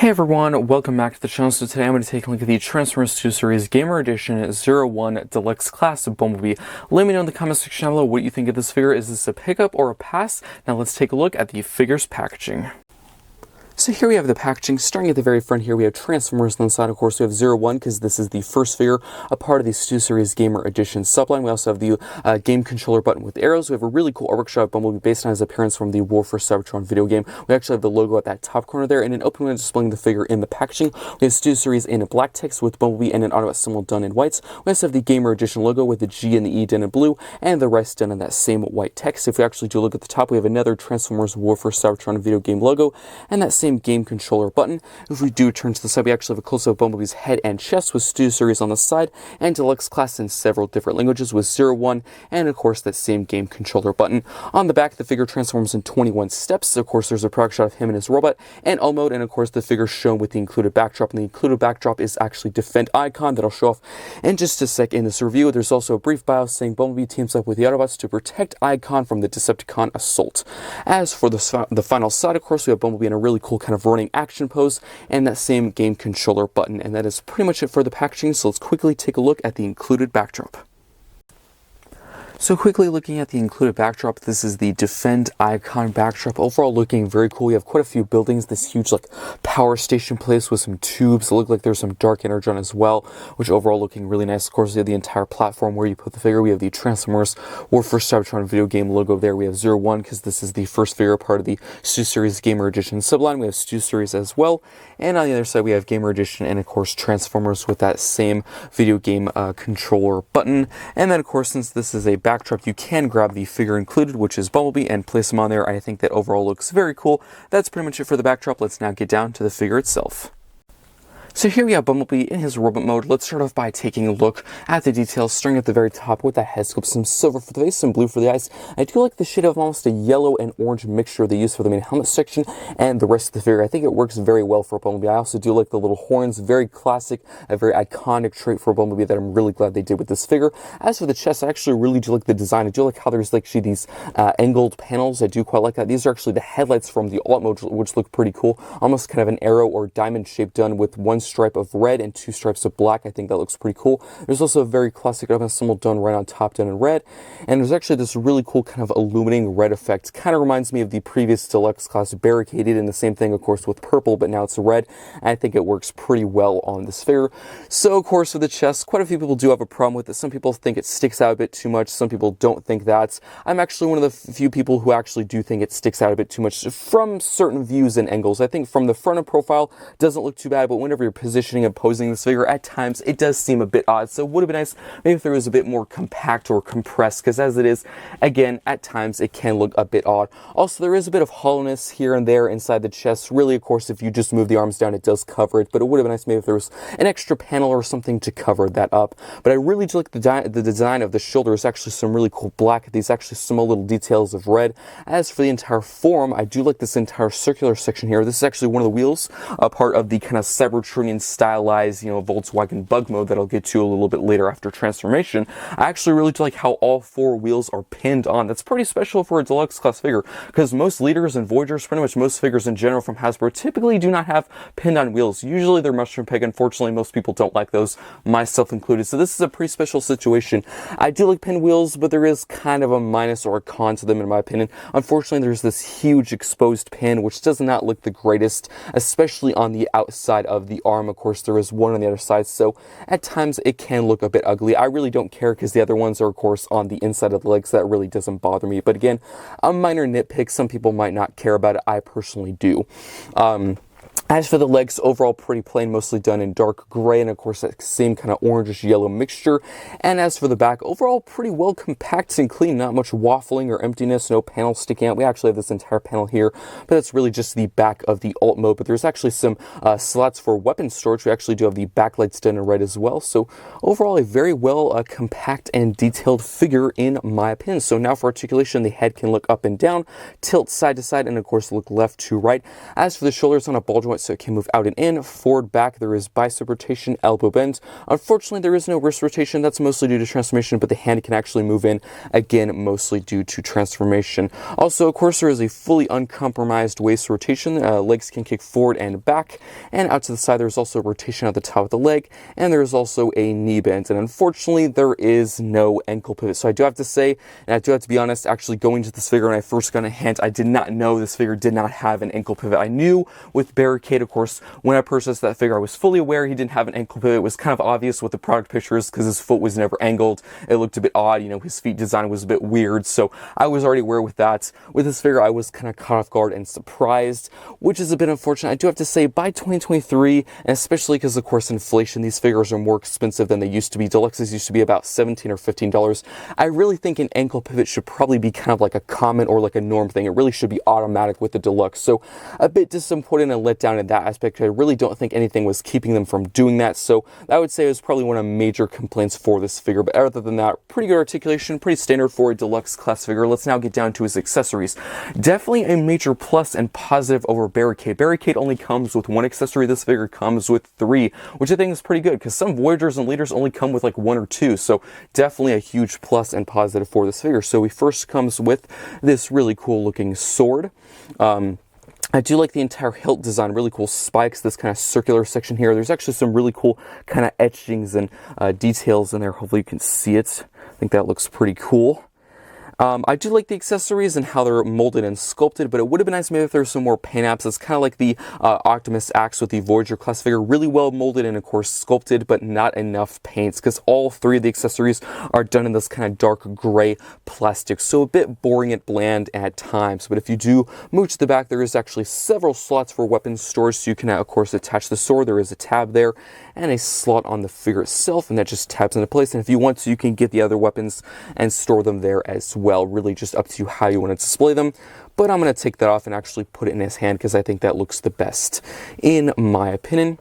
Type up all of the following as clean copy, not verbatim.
Hey everyone, welcome back to the channel. So today I'm going to take a look at the Transformers 2 Series Gamer Edition 01 Deluxe Class of Bumblebee. Let me know in the comment section down below what you think of this figure. Is this a pickup or a pass? Now let's take a look at the figure's packaging. So here we have the packaging. Starting at the very front here, we have Transformers on the side. Of course, we have 01 because this is the first figure, a part of the 2 Series Gamer Edition subline. We also have the game controller button with arrows. We have a really cool artwork shot of Bumblebee based on his appearance from the War for Cybertron video game. We actually have the logo at that top corner there, and an open window displaying the figure in the packaging. We have 2 Series in black text with Bumblebee and an Autobot symbol done in whites. We also have the Gamer Edition logo with the G and the E done in blue, and the rest done in that same white text. If we actually do look at the top, we have another Transformers War for Cybertron video game logo, and that same game controller button. If we do turn to the side, we actually have a close-up of Bumblebee's head and chest with 2 Series on the side, and Deluxe Class in several different languages with 01, and of course that same game controller button. On the back, the figure transforms in 21 steps. Of course, there's a product shot of him and his robot, and all mode, and of course the figure shown with the included backdrop, and the included backdrop is actually Defend icon that I'll show off in just a sec in this review. There's also a brief bio saying Bumblebee teams up with the Autobots to protect Icon from the Decepticon assault. As for the final side, of course, we have Bumblebee in a really cool kind of running action pose and that same game controller button, and that is pretty much it for the packaging. So let's quickly take a look at the included backdrop. So quickly looking at the included backdrop, this is the Defend icon backdrop. Overall looking very cool. We have quite a few buildings, this huge like power station place with some tubes. It looked like there's some dark energy on as well, which overall looking really nice. Of course, we have the entire platform where you put the figure. We have the Transformers War for Cybertron video game logo there. We have 01 because this is the first figure part of the 2 Series Gamer Edition subline. We have 2 Series as well. And on the other side, we have Gamer Edition and of course Transformers with that same video game controller button. And then of course, since this is a backdrop, you can grab the figure included, which is Bumblebee, and place him on there. I think that overall looks very cool. That's pretty much it for the backdrop. Let's now get down to the figure itself. So here we have Bumblebee in his robot mode. Let's start off by taking a look at the details, starting at the very top with that head sculpt, some silver for the face, some blue for the eyes. I do like the shade of almost a yellow and orange mixture they use for the main helmet section and the rest of the figure. I think it works very well for Bumblebee. I also do like the little horns, very classic, a very iconic trait for Bumblebee that I'm really glad they did with this figure. As for the chest, I actually really do like the design. I do like how there's actually these angled panels. I do quite like that. These are actually the headlights from the alt mode, which look pretty cool. Almost kind of an arrow or diamond shape done with one stripe of red and 2 stripes of black. I think that looks pretty cool. There's also a very classic open symbol done right on top, done in red. And there's actually this really cool kind of illuminating red effect. Kind of reminds me of the previous Deluxe Class Barricaded, and the same thing, of course, with purple, but now it's red. And I think it works pretty well on this figure. So, of course, with the chest, quite a few people do have a problem with it. Some people think it sticks out a bit too much. Some people don't think that. I'm actually one of the few people who actually do think it sticks out a bit too much from certain views and angles. I think from the front of profile, doesn't look too bad, but whenever you're positioning and posing this figure, at times it does seem a bit odd. So it would have been nice maybe if there was a bit more compact or compressed, because as it is, again, at times it can look a bit odd. Also, there is a bit of hollowness here and there inside the chest. Really, of course, if you just move the arms down, it does cover it, but it would have been nice maybe if there was an extra panel or something to cover that up. But I really do like the design of the shoulder. Is actually some really cool black. These actually small little details of red. As for the entire form, I do like this entire circular section here. This is actually one of the wheels, a part of the kind of Cybertronian stylized, Volkswagen bug mode that I'll get to a little bit later after transformation. I actually really do like how all 4 wheels are pinned on. That's pretty special for a Deluxe Class figure, because most Leaders and Voyagers, pretty much most figures in general from Hasbro, typically do not have pinned on wheels. Usually they're mushroom peg. Unfortunately, most people don't like those, myself included. So this is a pretty special situation. I do like pinned wheels, but there is kind of a minus or a con to them in my opinion. Unfortunately, there's this huge exposed pin, which does not look the greatest, especially on the outside of the arm. Of course, there is one on the other side, so at times it can look a bit ugly. I really don't care because the other ones are of course on the inside of the legs. That really doesn't bother me, but again, a minor nitpick. Some people might not care about it. I personally do. As for the legs, overall pretty plain, mostly done in dark gray, and of course that same kind of orangish yellow mixture. And as for the back, overall pretty well compact and clean, not much waffling or emptiness, no panels sticking out. We actually have this entire panel here, but that's really just the back of the alt mode. But there's actually some slots for weapon storage. We actually do have the backlights done in red as well. So overall a very well compact and detailed figure in my opinion. So now for articulation, the head can look up and down, tilt side to side, and of course look left to right. As for the shoulders, on a ball joint somewhat so it can move out and in. Forward, back, there is bicep rotation, elbow bend. Unfortunately, there is no wrist rotation. That's mostly due to transformation, but the hand can actually move in, again, mostly due to transformation. Also, of course, there is a fully uncompromised waist rotation. Legs can kick forward and back, and out to the side, there's also rotation at the top of the leg, and there's also a knee bend. And unfortunately, there is no ankle pivot. So I do have to say, and I do have to be honest, actually going to this figure when I first got a hand, I did not know this figure did not have an ankle pivot. I knew with Barricade, of course, when I purchased that figure, I was fully aware he didn't have an ankle pivot. It was kind of obvious with the product pictures because his foot was never angled. It looked a bit odd, you know, his feet design was a bit weird. So I was already aware with that. With this figure, I was kind of caught off guard and surprised, which is a bit unfortunate. I do have to say, by 2023, and especially because, of course, inflation, these figures are more expensive than they used to be. Deluxes used to be about $17 or $15. I really think an ankle pivot should probably be kind of like a common or like a norm thing. It really should be automatic with the Deluxe. So a bit disappointed and let down in that aspect. I really don't think anything was keeping them from doing that. So I would say it was probably one of the major complaints for this figure. But other than that, pretty good articulation, pretty standard for a Deluxe class figure. Let's now get down to his accessories. Definitely a major plus and positive over Barricade. Barricade only comes with one accessory. This figure comes with 3, which I think is pretty good because some Voyagers and Leaders only come with like 1 or 2. So definitely a huge plus and positive for this figure. So he first comes with this really cool looking sword. I do like the entire hilt design, really cool spikes, this kind of circular section here. There's actually some really cool kind of etchings and details in there. Hopefully you can see it. I think that looks pretty cool. I do like the accessories and how they're molded and sculpted, but it would have been nice maybe if there was some more paint apps. It's kind of like the Optimus axe with the Voyager class figure, really well molded and of course sculpted, but not enough paints because all 3 of the accessories are done in this kind of dark gray plastic, so a bit boring and bland at times. But if you do move to the back, there is actually several slots for weapons storage, so you can of course attach the sword. There is a tab there and a slot on the figure itself, and that just tabs into place. And if you want to, you can get the other weapons and store them there as well. Really just up to you how you want to display them, but I'm going to take that off and actually put it in his hand because I think that looks the best in my opinion.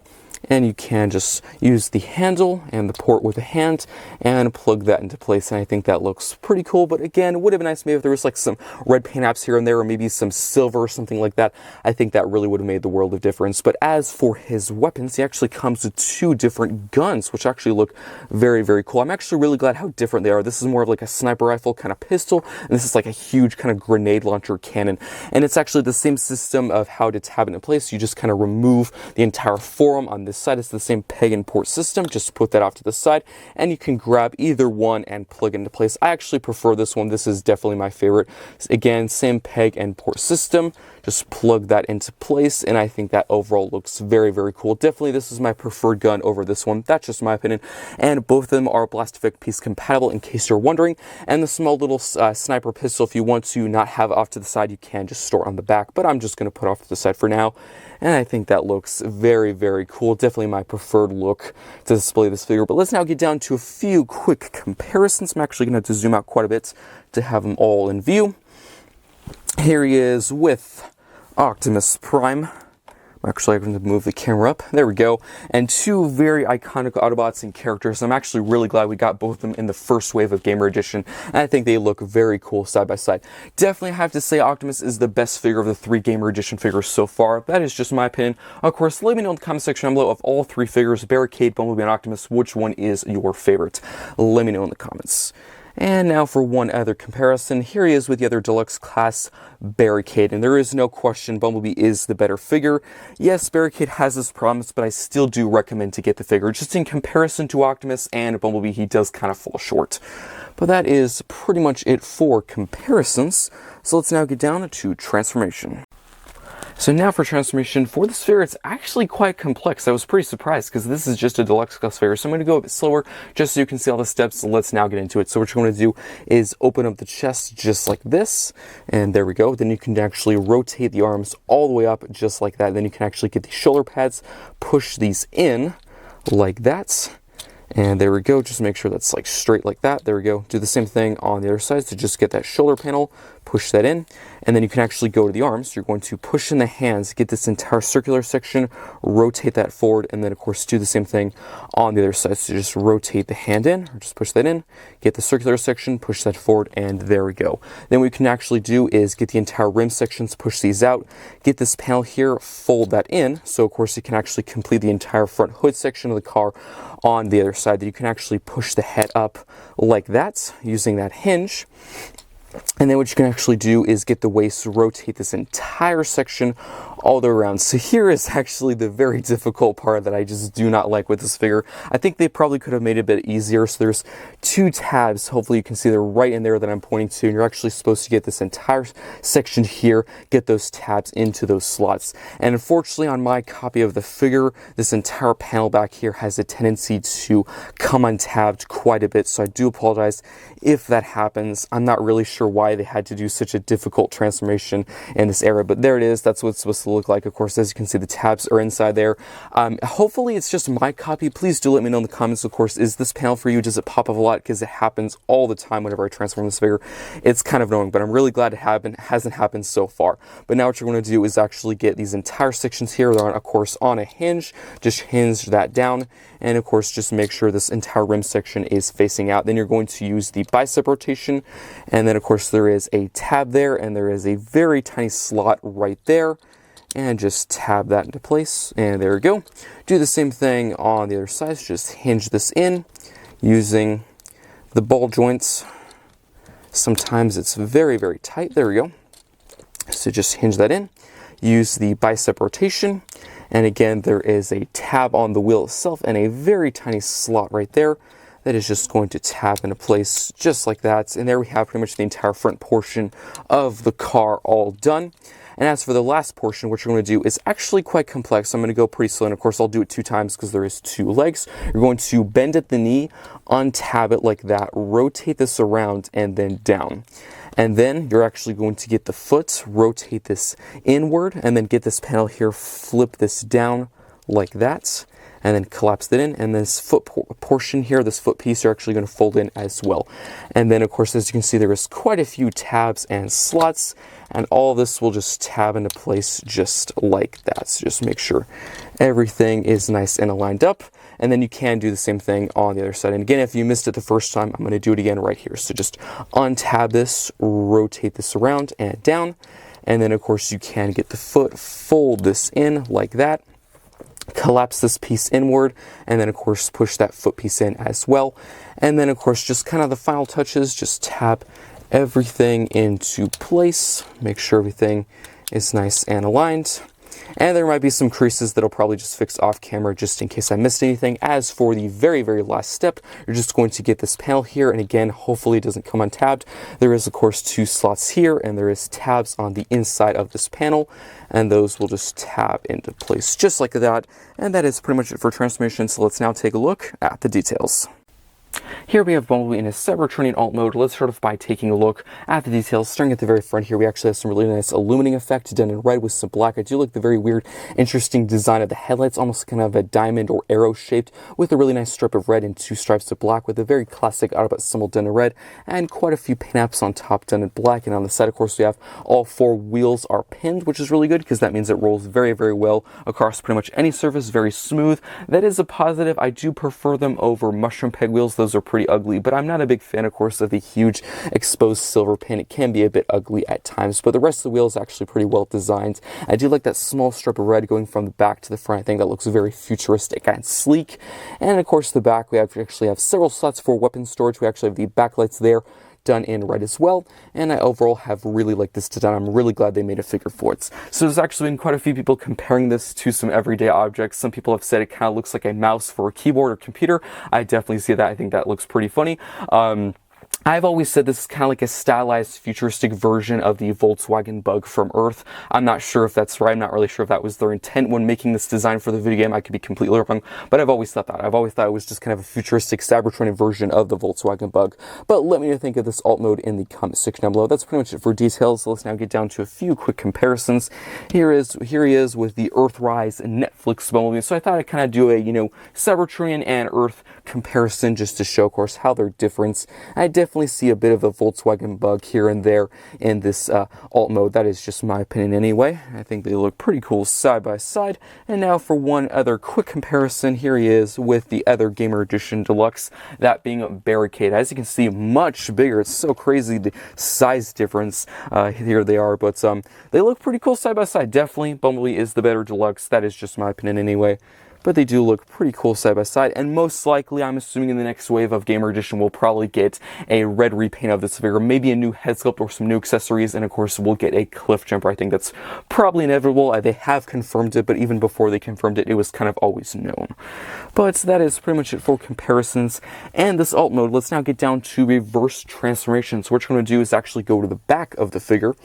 And you can just use the handle and the port with a hand and plug that into place, and I think that looks pretty cool. But again, it would have been nice maybe if there was like some red paint apps here and there, or maybe some silver or something like that. I think that really would have made the world of difference. But as for his weapons, he actually comes with 2 different guns, which actually look very, very cool. I'm actually really glad how different they are. This is more of like a sniper rifle kind of pistol, and this is like a huge kind of grenade launcher cannon. And it's actually the same system of how to tab it in place. You just kind of remove the entire forearm on this side. It's the same peg and port system. Just put that off to the side and you can grab either one and plug it into place. I actually prefer this one. This is definitely my favorite. Again, same peg and port system. Just plug that into place, and I think that overall looks very, very cool. Definitely this is my preferred gun over this one. That's just my opinion. And both of them are Blastific piece compatible in case you're wondering. And the small little sniper pistol, if you want to not have it off to the side, you can just store on the back, but I'm just going to put off to the side for now. And I think that looks very, very cool. Definitely my preferred look to display this figure. But let's now get down to a few quick comparisons. I'm actually going to have to zoom out quite a bit to have them all in view. Here he is with Optimus Prime. Actually, I'm going to move the camera up. There we go. And 2 very iconic Autobots and characters. I'm actually really glad we got both of them in the first wave of Gamer Edition. And I think they look very cool side by side. Definitely have to say Optimus is the best figure of the 3 Gamer Edition figures so far. That is just my opinion. Of course, let me know in the comment section below of all 3 figures, Barricade, Bumblebee, and Optimus, which one is your favorite? Let me know in the comments. And now for one other comparison, here he is with the other Deluxe class Barricade, and there is no question Bumblebee is the better figure. Yes, Barricade has his problems, but I still do recommend to get the figure. Just in comparison to Optimus and Bumblebee, he does kind of fall short. But that is pretty much it for comparisons, so let's now get down to transformation. So now for transformation, for this figure, it's actually quite complex. I was pretty surprised because this is just a Deluxe class figure. So I'm going to go a bit slower just so you can see all the steps. So let's now get into it. So what you're going to do is open up the chest just like this. And there we go. Then you can actually rotate the arms all the way up just like that. Then you can actually get the shoulder pads, push these in like that. And there we go, just make sure that's like straight like that. There we go. Do the same thing on the other side to just get that shoulder panel, push that in, and then you can actually go to the arms. You're going to push in the hands, get this entire circular section, rotate that forward, and then of course do the same thing on the other side. So just rotate the hand in, or just push that in, get the circular section, push that forward, and there we go. Then what you can actually do is get the entire rim sections, push these out, get this panel here, fold that in, so of course you can actually complete the entire front hood section of the car on the other side. That you can actually push the head up like that using that hinge. And then what you can actually do is get the waist, rotate this entire section all the way around. So here is actually the very difficult part that I just do not like with this figure. I think they probably could have made it a bit easier. So there's 2 tabs, hopefully you can see they're right in there that I'm pointing to, and you're actually supposed to get this entire section here, get those tabs into those slots. And unfortunately on my copy of the figure, this entire panel back here has a tendency to come untabbed quite a bit, so I do apologize if that happens. I'm not really sure why they had to do such a difficult transformation in this era, but there it is. That's what it's supposed to look like. Of course, as you can see, the tabs are inside there. Hopefully it's just my copy. Please do let me know in the comments. Of course, is this panel for you? Does it pop up a lot? Because it happens all the time whenever I transform this figure. It's kind of annoying, but I'm really glad it hasn't happened so far. But now what you're going to do is actually get these entire sections here. They're on, of course, on a hinge. Just hinge that down, and of course just make sure this entire rim section is facing out. Then you're going to use the bicep rotation, and then of course there is a tab there, and there is a very tiny slot right there, and just tab that into place, and there we go. Do the same thing on the other side. So just hinge this in using the ball joints. Sometimes it's very, very tight. There we go. So just hinge that in, use the bicep rotation, and again there is a tab on the wheel itself and a very tiny slot right there that is just going to tap into place just like that. And there we have pretty much the entire front portion of the car all done. And as for the last portion, what you're going to do is actually quite complex. I'm going to go pretty slow, and of course I'll do it 2 times because there is 2 legs. You're going to bend at the knee, untab it like that, rotate this around, and then down. And then you're actually going to get the foot, rotate this inward, and then get this panel here, flip this down like that, and then collapse it in, and this foot portion here, this foot piece, you're actually going to fold in as well. And then of course, as you can see, there is quite a few tabs and slots, and all of this will just tab into place just like that. So just make sure everything is nice and aligned up, and then you can do the same thing on the other side. And again, if you missed it the first time, I'm going to do it again right here. So just untab this, rotate this around and down, and then of course you can get the foot, fold this in like that, collapse this piece inward, and then of course push that foot piece in as well. And then of course just kind of the final touches, just tap everything into place, make sure everything is nice and aligned. And there might be some creases that'll probably just fix off camera just in case I missed anything. As for the very, very last step, you're just going to get this panel here, and again, hopefully it doesn't come untabbed. There is of course 2 slots here, and there is tabs on the inside of this panel, and those will just tab into place just like that. And that is pretty much it for transformation. So let's now take a look at the details. Here we have Bumblebee in his cyber-turning alt mode. Let's start off by taking a look at the details. Starting at the very front here, we actually have some really nice illuminating effect done in red with some black. I do like the very weird, interesting design of the headlights, almost kind of a diamond or arrow shaped, with a really nice strip of red and 2 stripes of black, with a very classic Autobot symbol done in red, and quite a few pin-ups on top done in black. And on the side, of course, we have all 4 wheels are pinned, which is really good because that means it rolls very, very well across pretty much any surface, very smooth. That is a positive. I do prefer them over mushroom peg wheels. Those are pretty ugly, but I'm not a big fan, of course, of the huge exposed silver pin. It can be a bit ugly at times, but the rest of the wheel is actually pretty well designed. I do like that small strip of red going from the back to the front. I think that looks very futuristic and sleek. And of course, the back, we actually have several slots for weapon storage. We actually have the backlights there done in red as well, and I overall have really liked this design. I'm really glad they made a figure for it. So there's actually been quite a few people comparing this to some everyday objects. Some people have said it kind of looks like a mouse for a keyboard or computer. I definitely see that. I think that looks pretty funny. I've always said this is kind of like a stylized, futuristic version of the Volkswagen Bug from Earth. I'm not sure if that's right. I'm not really sure if that was their intent when making this design for the video game. I could be completely wrong, but I've always thought that. I've always thought it was just kind of a futuristic, Cybertronian version of the Volkswagen Bug. But let me know what you think of this alt mode in the comment section down below. That's pretty much it for details. So let's now get down to a few quick comparisons. Here he is with the Earthrise Netflix Bumblebee. So I thought I'd kind of do a, Cybertronian and Earth comparison just to show, of course, how they're different. I definitely see a bit of a Volkswagen Bug here and there in this alt mode. That is just my opinion anyway. I think they look pretty cool side by side. And now for one other quick comparison, here he is with the other Gamer Edition Deluxe, that being Barricade. As you can see, much bigger. It's so crazy, the size difference. Here they are, but they look pretty cool side by side. Definitely, Bumblebee is the better Deluxe. That is just my opinion anyway. But they do look pretty cool side by side, and most likely, I'm assuming in the next wave of Gamer Edition, we'll probably get a red repaint of this figure, maybe a new head sculpt or some new accessories, and of course, we'll get a cliff jumper. I think that's probably inevitable. They have confirmed it, but even before they confirmed it, it was kind of always known. But that is pretty much it for comparisons. And this alt mode, let's now get down to reverse transformation. So what you're going to do is actually go to the back of the figure,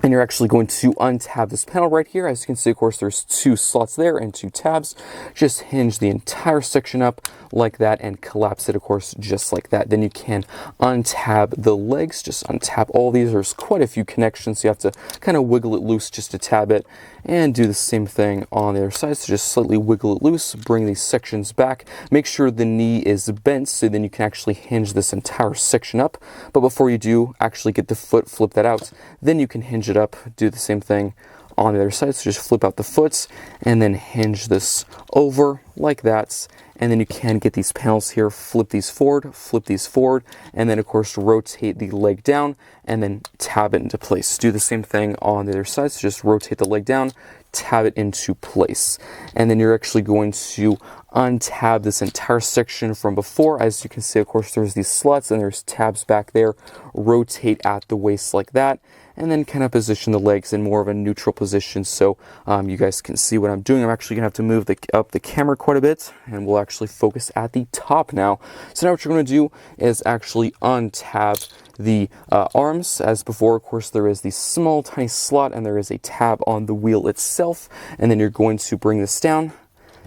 and you're actually going to untab this panel right here. As you can see, of course, there's 2 slots there and 2 tabs. Just hinge the entire section up like that and collapse it, of course, just like that. Then you can untab the legs. Just untab all these. There's quite a few connections, so you have to kind of wiggle it loose just to tab it. And do the same thing on the other side. So just slightly wiggle it loose, bring these sections back. Make sure the knee is bent, so then you can actually hinge this entire section up. But before you do, actually get the foot, flip that out. Then you can hinge it up, do the same thing on the other side. So just flip out the foot and then hinge this over like that. And then you can get these panels here, flip these forward, and then of course rotate the leg down and then tab it into place. Do the same thing on the other side. So just rotate the leg down, tab it into place. And then you're actually going to untab this entire section from before. As you can see, of course, there's these slots and there's tabs back there. Rotate at the waist like that. And then kind of position the legs in more of a neutral position so you guys can see what I'm doing. I'm actually going to have to move up the camera quite a bit, and we'll actually focus at the top now. So now what you're going to do is actually untab the arms. As before, of course, there is the small tiny slot and there is a tab on the wheel itself. And then you're going to bring this down.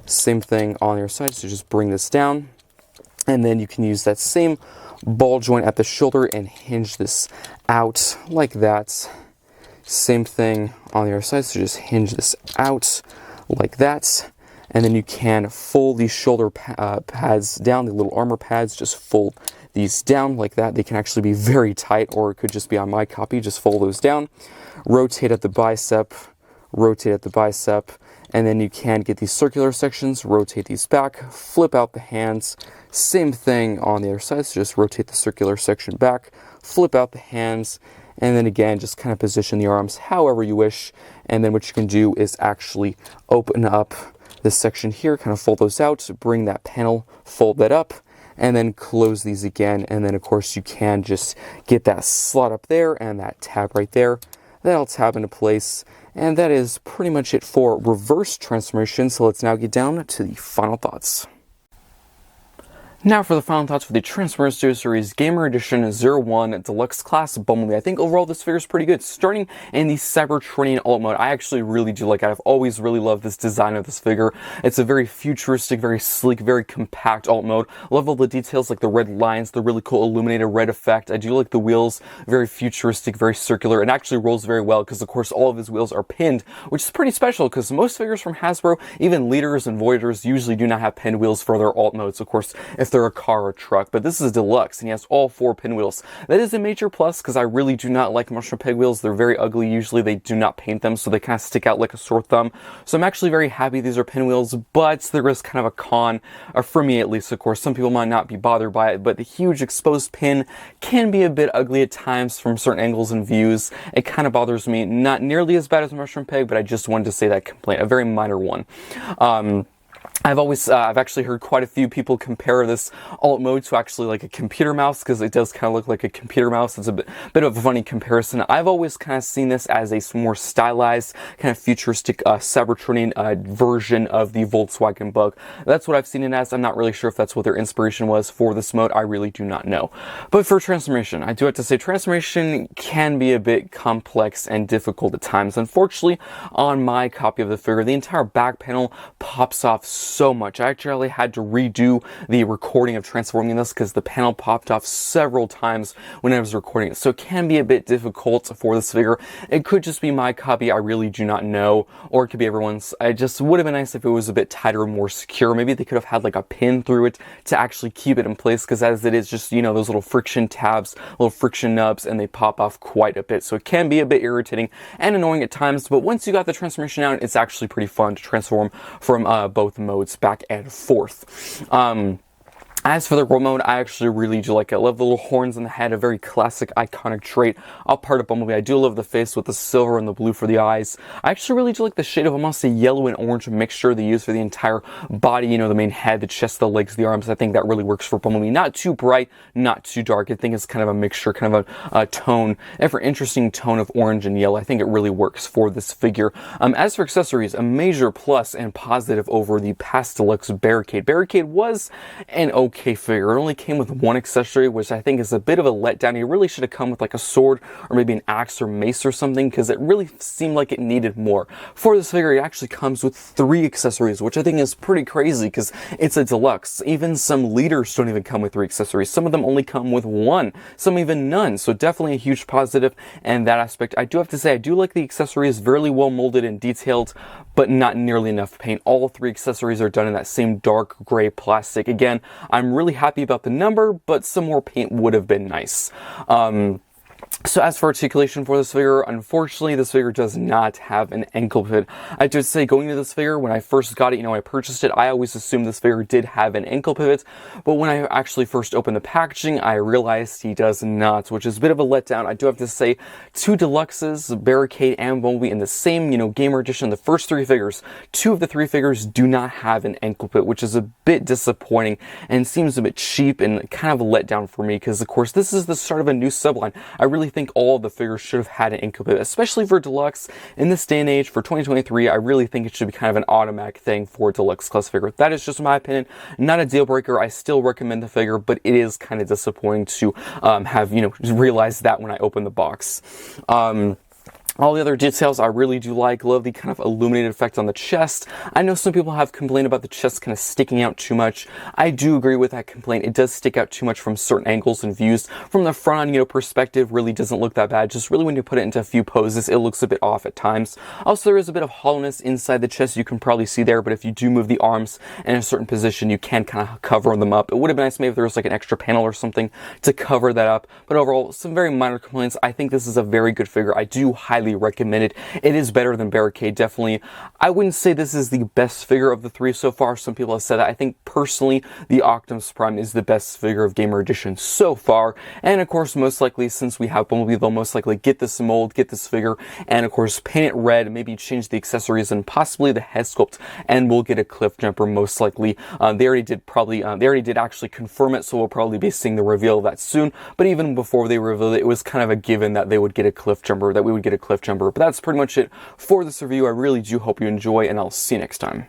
Same thing on your side, so just bring this down. And then you can use that same ball joint at the shoulder and hinge this out like that. Same thing on the other side, so just hinge this out like that. And then you can fold these shoulder pads down, the little armor pads, just fold these down like that. They can actually be very tight, or it could just be on my copy, just fold those down. Rotate at the bicep, and then you can get these circular sections, rotate these back, flip out the hands. Same thing on the other side, so just rotate the circular section back, flip out the hands, and then again, just kind of position the arms however you wish. And then what you can do is actually open up this section here, kind of fold those out, bring that panel, fold that up, and then close these again. And then of course you can just get that slot up there and that tab right there. That'll tab into place. And that is pretty much it for reverse transformation. So let's now get down to the final thoughts. Now for the final thoughts for the Transformers Studio Series Gamer Edition 01 Deluxe Class Bumblebee. I think overall this figure is pretty good. Starting in the Cybertronian alt mode, I actually really do like it. I've always really loved this design of this figure. It's a very futuristic, very sleek, very compact alt mode. Love all the details like the red lines, the really cool illuminated red effect. I do like the wheels, very futuristic, very circular. It actually rolls very well because of course all of his wheels are pinned, which is pretty special because most figures from Hasbro, even Leaders and Voyagers, usually do not have pinned wheels for their alt modes. Of course, if they're a car or truck, but this is Deluxe and he has all 4 pinwheels. That is a major plus because I really do not like Mushroom Peg wheels. They're very ugly. Usually they do not paint them, so they kind of stick out like a sore thumb. So I'm actually very happy these are pinwheels, but there is kind of a con, or for me at least, of course. Some people might not be bothered by it, but the huge exposed pin can be a bit ugly at times from certain angles and views. It kind of bothers me. Not nearly as bad as Mushroom Peg, but I just wanted to say that complaint, a very minor one. I've actually heard quite a few people compare this alt mode to actually like a computer mouse, because it does kind of look like a computer mouse. It's a bit of a funny comparison. I've always kind of seen this as a more stylized, kind of futuristic Cybertronian version of the Volkswagen Bug. That's what I've seen it as. I'm not really sure if that's what their inspiration was for this mode. I really do not know. But for transformation, I do have to say transformation can be a bit complex and difficult at times. Unfortunately, on my copy of the figure, the entire back panel pops off so much. I actually had to redo the recording of transforming this because the panel popped off several times when I was recording it. So it can be a bit difficult for this figure. It could just be my copy, I really do not know, or it could be everyone's. It just would have been nice if it was a bit tighter, more secure. Maybe they could have had like a pin through it to actually keep it in place, because as it is just, you know, those little friction tabs, little friction nubs, and they pop off quite a bit. So it can be a bit irritating and annoying at times, but once you got the transformation out, it's actually pretty fun to transform from both modes back and forth. As for the roll mode, I actually really do like it. I love the little horns in the head, a very classic, iconic trait. All part of Bumblebee. I do love the face with the silver and the blue for the eyes. I actually really do like the shade of almost a yellow and orange mixture they use for the entire body. You know, the main head, the chest, the legs, the arms. I think that really works for Bumblebee. Not too bright, not too dark. I think it's kind of a mixture, kind of a tone, and for interesting tone of orange and yellow. I think it really works for this figure. As for accessories, a major plus and positive over the past Deluxe Barricade. Barricade was an okay figure. It only came with one accessory, which I think is a bit of a letdown. It really should have come with like a sword or maybe an axe or mace or something, because it really seemed like it needed more. For this figure, it actually comes with 3 accessories, which I think is pretty crazy because it's a deluxe. Even some leaders don't even come with 3 accessories. Some of them only come with 1, some even none. So definitely a huge positive in that aspect. I do have to say, I do like the accessories, very well molded and detailed, but not nearly enough paint. All 3 accessories are done in that same dark gray plastic. Again, I'm really happy about the number, but some more paint would have been nice. So as for articulation for this figure, unfortunately, this figure does not have an ankle pivot. I have to say, going into this figure, when I first got it, you know, I purchased it, I always assumed this figure did have an ankle pivot, but when I actually first opened the packaging, I realized he does not, which is a bit of a letdown. I do have to say, 2 Deluxes, Barricade and Bumblebee, in the same, you know, Gamer Edition, the first 3 figures, 2 of the 3 figures do not have an ankle pivot, which is a bit disappointing and seems a bit cheap and kind of a letdown for me, because of course, this is the start of a new subline. I really think all of the figures should have had an ankle pivot, especially for Deluxe. In this day and age, for 2023, I really think it should be kind of an automatic thing for Deluxe class figure. That is just my opinion, not a deal breaker. I still recommend the figure, but it is kind of disappointing to have, you know, realize that when I open the box. All the other details I really do like. Love the kind of illuminated effect on the chest. I know some people have complained about the chest kind of sticking out too much. I do agree with that complaint. It does stick out too much from certain angles and views. From the front, you know, perspective really doesn't look that bad. Just really when you put it into a few poses, it looks a bit off at times. Also, there is a bit of hollowness inside the chest you can probably see there, but if you do move the arms in a certain position, you can kind of cover them up. It would have been nice maybe if there was like an extra panel or something to cover that up. But overall, some very minor complaints. I think this is a very good figure. I do highly recommend it. It is better than Barricade, definitely. I wouldn't say this is the best figure of the 3 so far. Some people have said that. I think personally, the Optimus Prime is the best figure of Gamer Edition so far. And of course, most likely, since we have Bumblebee, they'll most likely get this mold, get this figure, and of course, paint it red, maybe change the accessories and possibly the head sculpt, and we'll get a cliff jumper most likely. They already did actually confirm it, so we'll probably be seeing the reveal of that soon. But even before they revealed it, it was kind of a given that they would get a cliff jumper, that we would get a cliff jumper. But that's pretty much it for this review. I really do hope you enjoy, and I'll see you next time.